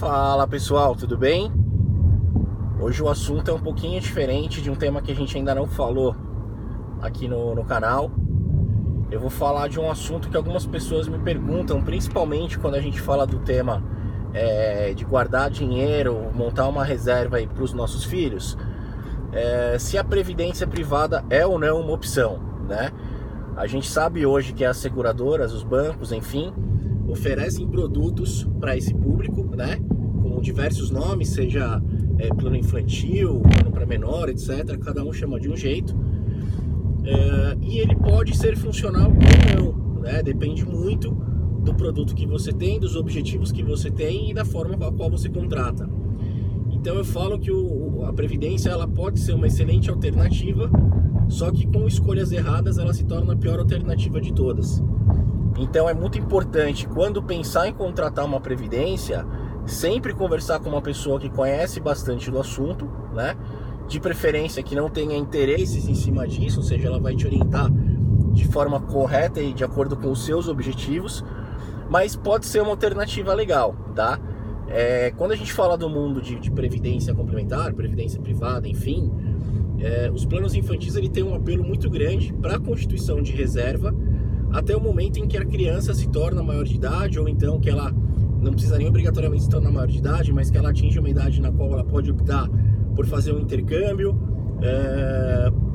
Fala pessoal, tudo bem? Hoje o assunto é um pouquinho diferente de um tema que a gente ainda não falou aqui no canal. Eu vou falar de um assunto que algumas pessoas me perguntam, principalmente quando a gente fala do tema de guardar dinheiro, montar uma reserva aí para os nossos filhos, se a previdência privada é ou não uma opção, né? A gente sabe hoje que as seguradoras, os bancos, enfim, oferecem produtos para esse público, né? Com diversos nomes, seja plano infantil, plano para menor, etc. Cada um chama de um jeito. E ele pode ser funcional ou não, né? Depende muito do produto que você tem, dos objetivos que você tem e da forma com a qual você contrata. Então eu falo que a previdência ela pode ser uma excelente alternativa, só que com escolhas erradas ela se torna a pior alternativa de todas. Então é muito importante, quando pensar em contratar uma previdência, sempre conversar com uma pessoa que conhece bastante do assunto, né? De preferência que não tenha interesses em cima disso, ou seja, ela vai te orientar de forma correta e de acordo com os seus objetivos, mas pode ser uma alternativa legal, tá? Quando a gente fala do mundo de previdência complementar, previdência privada, enfim, os planos infantis ele tem um apelo muito grande para a constituição de reserva até o momento em que a criança se torna maior de idade, ou então que ela não precisa nem obrigatoriamente se tornar maior de idade, mas que ela atinge uma idade na qual ela pode optar por fazer um intercâmbio,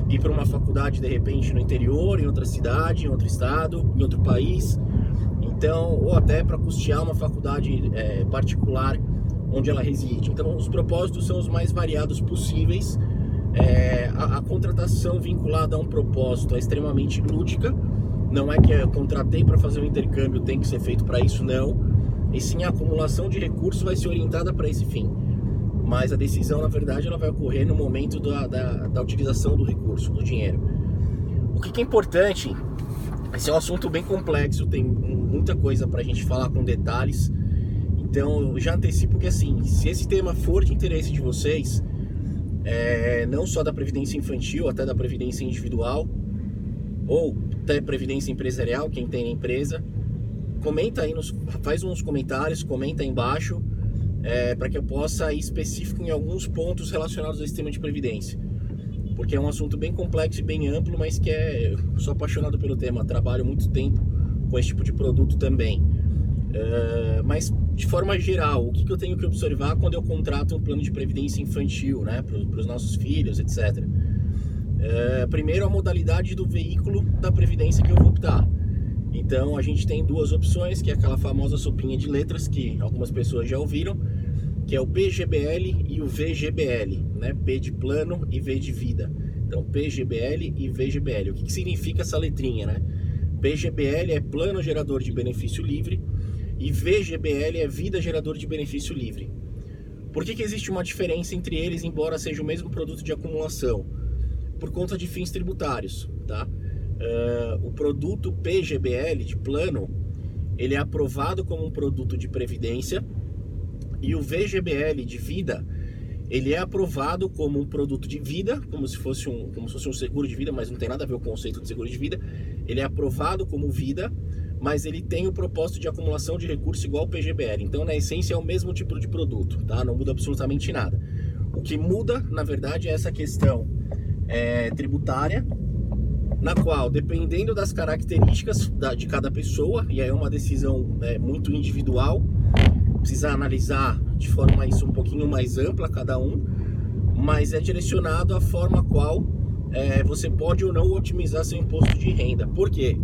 ir para uma faculdade de repente no interior, em outra cidade, em outro estado, em outro país, então, ou até para custear uma faculdade particular onde ela reside. Então os propósitos são os mais variados possíveis. A contratação vinculada a um propósito é extremamente lúdica. Não é que eu contratei para fazer um intercâmbio, tem que ser feito para isso, não. E sim, a acumulação de recursos vai ser orientada para esse fim. Mas a decisão, na verdade, ela vai ocorrer no momento da utilização do recurso, do dinheiro. O que é importante, esse é um assunto bem complexo, tem muita coisa para a gente falar com detalhes. Então, eu já antecipo que, assim, se esse tema for de interesse de vocês, não só da previdência infantil, até da previdência individual, ou até previdência empresarial, quem tem na empresa, comenta aí, faz uns comentários, comenta aí embaixo, para que eu possa ir específico em alguns pontos relacionados ao sistema de previdência, porque é um assunto bem complexo e bem amplo, mas que eu sou apaixonado pelo tema, trabalho muito tempo com esse tipo de produto também. Mas de forma geral, o que eu tenho que observar quando eu contrato um plano de previdência infantil, né, para os nossos filhos, etc. Primeiro, a modalidade do veículo da previdência que eu vou optar. Então a gente tem duas opções, que é aquela famosa sopinha de letras que algumas pessoas já ouviram, que é o PGBL e o VGBL, né? P de plano e V de vida. Então PGBL e VGBL. O que significa essa letrinha, né? PGBL é plano gerador de benefício livre e VGBL é vida gerador de benefício livre. Por que existe uma diferença entre eles, embora seja o mesmo produto de acumulação? Por conta de fins tributários, tá? O produto PGBL de plano, ele é aprovado como um produto de previdência, e o VGBL de vida, ele é aprovado como um produto de vida, como se fosse um seguro de vida, mas não tem nada a ver com o conceito de seguro de vida. Ele é aprovado como vida, mas ele tem o propósito de acumulação de recursos igual ao PGBL. Então, na essência, é o mesmo tipo de produto, tá? Não muda absolutamente nada. O que muda, na verdade, é essa questão tributária, na qual, dependendo das características de cada pessoa, e aí é uma decisão muito individual, precisa analisar de forma um pouquinho mais ampla cada um, mas é direcionado à forma qual você pode ou não otimizar seu imposto de renda. Por quê?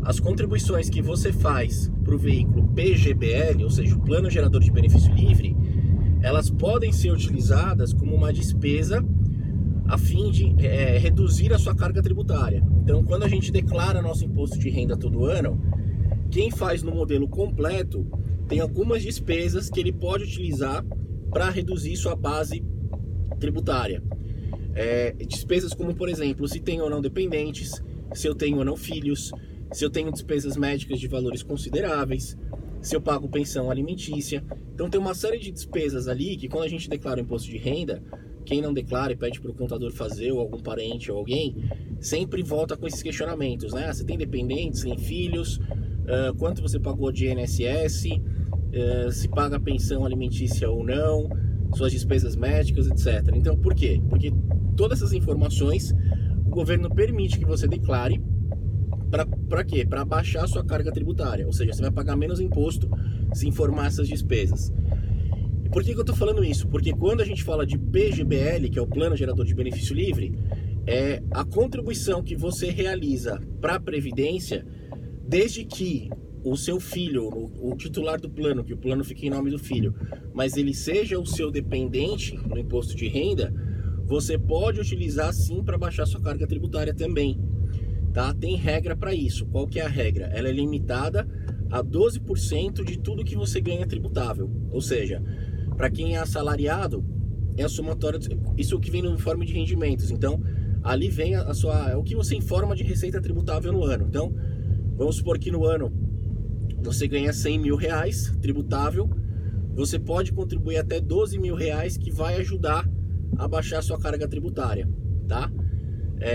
As contribuições que você faz para o veículo PGBL, ou seja, o Plano Gerador de Benefício Livre, elas podem ser utilizadas como uma despesa a fim de reduzir a sua carga tributária. Então, quando a gente declara nosso imposto de renda todo ano, quem faz no modelo completo tem algumas despesas que ele pode utilizar para reduzir sua base tributária. Despesas como, por exemplo, se tem ou não dependentes, se eu tenho ou não filhos, se eu tenho despesas médicas de valores consideráveis, se eu pago pensão alimentícia. Então tem uma série de despesas ali que, quando a gente declara o imposto de renda, quem não declara e pede para o contador fazer, ou algum parente ou alguém, sempre volta com esses questionamentos, né? Você tem dependentes, tem filhos, quanto você pagou de INSS, se paga pensão alimentícia ou não, suas despesas médicas, etc. Então, por quê? Porque todas essas informações o governo permite que você declare. Para quê? Para baixar a sua carga tributária, ou seja, você vai pagar menos imposto se informar essas despesas. E por que eu estou falando isso? Porque quando a gente fala de PGBL, que é o Plano Gerador de Benefício Livre, é a contribuição que você realiza para a Previdência, desde que o seu filho, o titular do plano, que o plano fique em nome do filho, mas ele seja o seu dependente no imposto de renda, você pode utilizar sim para baixar sua carga tributária também. Tá? Tem regra para isso. Qual que é a regra? Ela é limitada a 12% de tudo que você ganha tributável. Ou seja, para quem é assalariado, é a somatória, isso que vem no informe de rendimentos. Então, ali vem o que você informa de receita tributável no ano. Então, vamos supor que no ano você ganha 100 mil reais tributável, você pode contribuir até 12 mil reais, que vai ajudar a baixar a sua carga tributária, tá?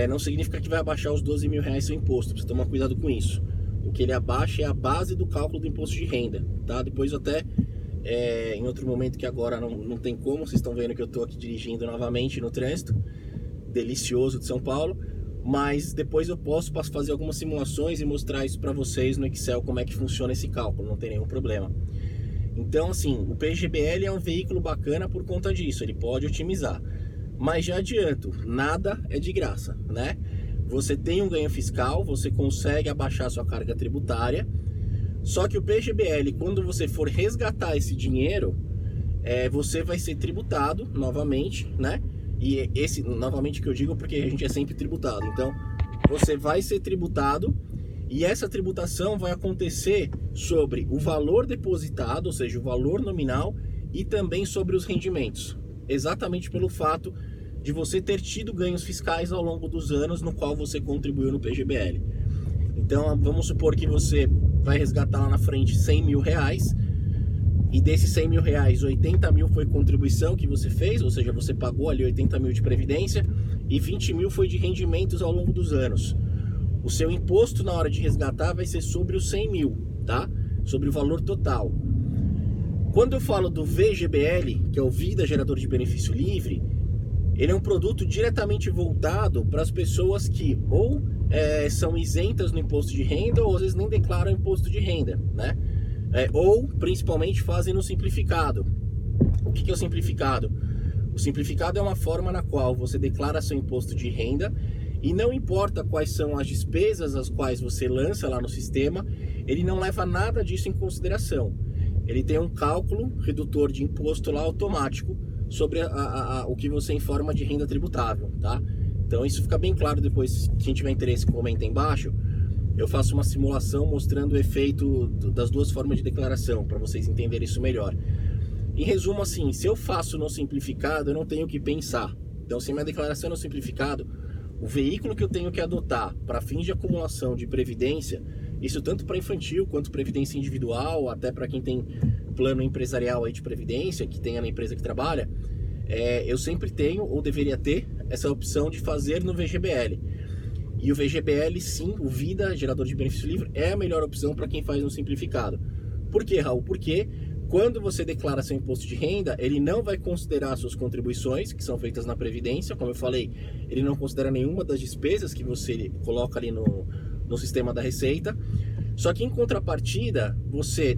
Não significa que vai abaixar os 12 mil reais seu imposto, precisa tomar cuidado com isso. O que ele abaixa é a base do cálculo do imposto de renda, tá? Depois até, em outro momento, que agora não tem como, vocês estão vendo que eu estou aqui dirigindo novamente no trânsito delicioso de São Paulo, mas depois eu posso fazer algumas simulações e mostrar isso para vocês no Excel, como é que funciona esse cálculo, não tem nenhum problema. Então, assim, o PGBL é um veículo bacana por conta disso, ele pode otimizar. Mas já adianto, nada é de graça, né? Você tem um ganho fiscal, você consegue abaixar sua carga tributária, só que o PGBL, quando você for resgatar esse dinheiro, você vai ser tributado novamente, né? E esse, novamente que eu digo, porque a gente é sempre tributado. Então, você vai ser tributado e essa tributação vai acontecer sobre o valor depositado, ou seja, o valor nominal, e também sobre os rendimentos. Exatamente pelo fato de você ter tido ganhos fiscais ao longo dos anos no qual você contribuiu no PGBL. Então, vamos supor que você vai resgatar lá na frente 100 mil reais, e desses 100 mil reais, 80 mil foi contribuição que você fez, ou seja, você pagou ali 80 mil de previdência, e 20 mil foi de rendimentos ao longo dos anos. O seu imposto na hora de resgatar vai ser sobre os 100 mil, tá? Sobre o valor total. Quando eu falo do VGBL, que é o Vida Gerador de Benefício Livre, ele é um produto diretamente voltado para as pessoas que ou são isentas no imposto de renda, ou às vezes nem declaram imposto de renda, né? Ou principalmente fazem no simplificado. O que é o simplificado? O simplificado é uma forma na qual você declara seu imposto de renda e não importa quais são as despesas as quais você lança lá no sistema, ele não leva nada disso em consideração. Ele tem um cálculo redutor de imposto lá automático sobre o que você informa de renda tributável, tá? Então isso fica bem claro depois. Quem tiver interesse, comenta aí embaixo. Eu faço uma simulação mostrando o efeito das duas formas de declaração, para vocês entenderem isso melhor. Em resumo, assim, se eu faço no simplificado, eu não tenho que pensar. Então, se minha declaração é no simplificado, o veículo que eu tenho que adotar para fins de acumulação de previdência, isso tanto para infantil quanto previdência individual, até para quem tem plano empresarial aí de previdência, que tenha na empresa que trabalha, eu sempre tenho, ou deveria ter, essa opção de fazer no VGBL. E o VGBL, sim, o Vida Gerador de Benefício Livre, é a melhor opção para quem faz no simplificado. Por quê, Raul? Porque quando você declara seu imposto de renda, ele não vai considerar suas contribuições, que são feitas na Previdência. Como eu falei, ele não considera nenhuma das despesas que você coloca ali no sistema da Receita. Só que em contrapartida, você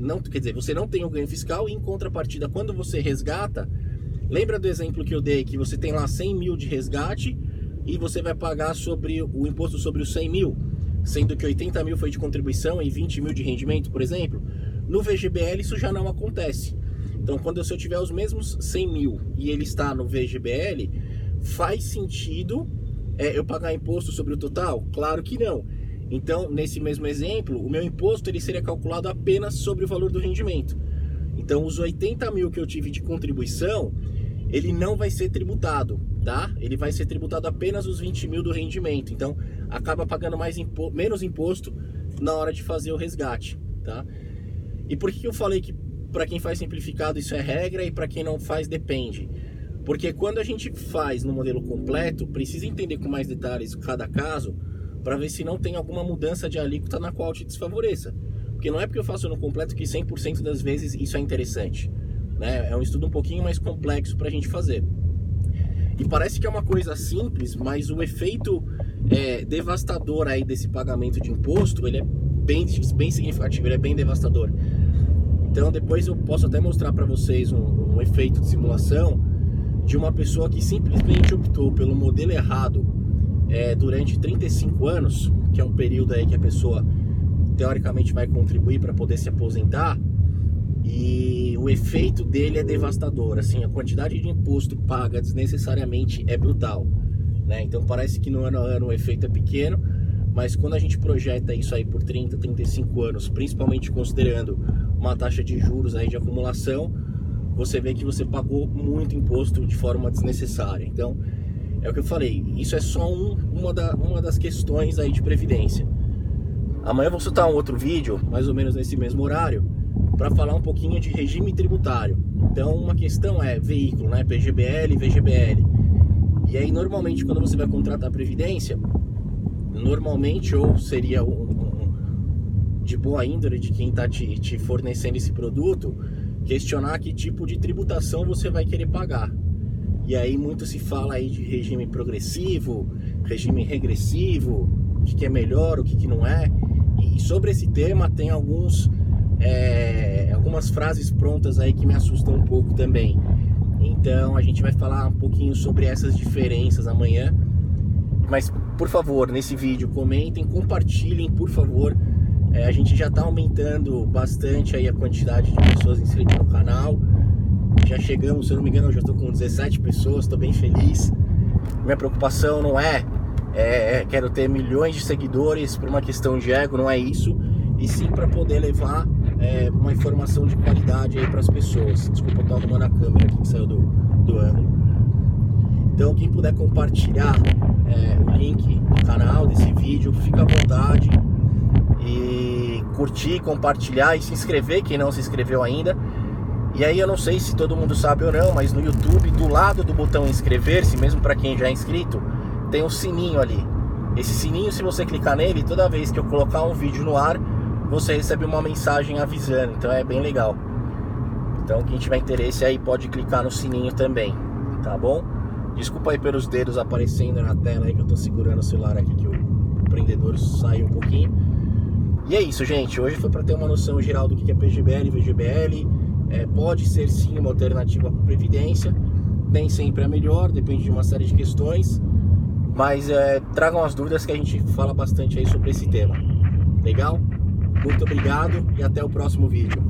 não tem o ganho fiscal, e em contrapartida, quando você resgata, lembra do exemplo que eu dei, que você tem lá 100 mil de resgate, e você vai pagar sobre o imposto sobre os 100 mil, sendo que 80 mil foi de contribuição e 20 mil de rendimento, por exemplo. No VGBL isso já não acontece. Então, se eu tiver os mesmos 100 mil e ele está no VGBL, faz sentido eu pagar imposto sobre o total? Claro que não. Então, nesse mesmo exemplo, o meu imposto ele seria calculado apenas sobre o valor do rendimento. Então, os 80 mil que eu tive de contribuição, ele não vai ser tributado, tá? Ele vai ser tributado apenas os 20 mil do rendimento. Então, acaba pagando menos imposto na hora de fazer o resgate, tá? E por que eu falei que para quem faz simplificado isso é regra e para quem não faz depende? Porque quando a gente faz no modelo completo, precisa entender com mais detalhes cada caso para ver se não tem alguma mudança de alíquota na qual te desfavoreça. porque não é porque eu faço no completo que 100% das vezes isso é interessante, né? É um estudo um pouquinho mais complexo para a gente fazer. E parece que é uma coisa simples, mas o efeito devastador aí desse pagamento de imposto, ele é bem significativo, ele é bem devastador. Então depois eu posso até mostrar para vocês um efeito de simulação de uma pessoa que simplesmente optou pelo modelo errado durante 35 anos, que é um período aí que a pessoa teoricamente vai contribuir para poder se aposentar, e o efeito dele é devastador. Assim, a quantidade de imposto paga desnecessariamente é brutal, né? Então parece que no ano a ano o efeito é pequeno, mas quando a gente projeta isso aí por 30, 35 anos, principalmente considerando uma taxa de juros aí de acumulação, você vê que você pagou muito imposto de forma desnecessária. Então, é o que eu falei, isso é só uma das questões aí de previdência. Amanhã eu vou soltar um outro vídeo, mais ou menos nesse mesmo horário, para falar um pouquinho de regime tributário. Então, uma questão é veículo, né? PGBL e VGBL. E aí, normalmente, quando você vai contratar a previdência, normalmente, ou seria de boa índole de quem está te fornecendo esse produto, questionar que tipo de tributação você vai querer pagar. E aí muito se fala aí de regime progressivo, regime regressivo, o que é melhor, o que não é. E sobre esse tema tem algumas frases prontas aí que me assustam um pouco também. Então a gente vai falar um pouquinho sobre essas diferenças amanhã. Mas por favor, nesse vídeo comentem, compartilhem, por favor. A gente já está aumentando bastante aí a quantidade de pessoas inscritas no canal. Já chegamos, se eu não me engano, eu já estou com 17 pessoas, estou bem feliz. Minha preocupação não quero ter milhões de seguidores por uma questão de ego, não é isso. E sim para poder levar uma informação de qualidade aí para as pessoas. Desculpa, eu estou arrumando a câmera aqui que saiu do ângulo. Então quem puder compartilhar o link do canal, desse vídeo, fica à vontade. E curtir, compartilhar e se inscrever, quem não se inscreveu ainda. E aí eu não sei se todo mundo sabe ou não, mas no YouTube, do lado do botão inscrever-se, mesmo para quem já é inscrito, tem um sininho ali. Esse sininho, se você clicar nele, toda vez que eu colocar um vídeo no ar, você recebe uma mensagem avisando, então é bem legal. Então quem tiver interesse aí pode clicar no sininho também, tá bom? Desculpa aí pelos dedos aparecendo na tela aí que eu tô segurando o celular aqui, que o prendedor saiu um pouquinho. E é isso, gente. Hoje foi para ter uma noção geral do que é PGBL e VGBL. Pode ser sim uma alternativa para a previdência. Nem sempre é melhor, depende de uma série de questões. Mas tragam as dúvidas que a gente fala bastante aí sobre esse tema. Legal? Muito obrigado e até o próximo vídeo.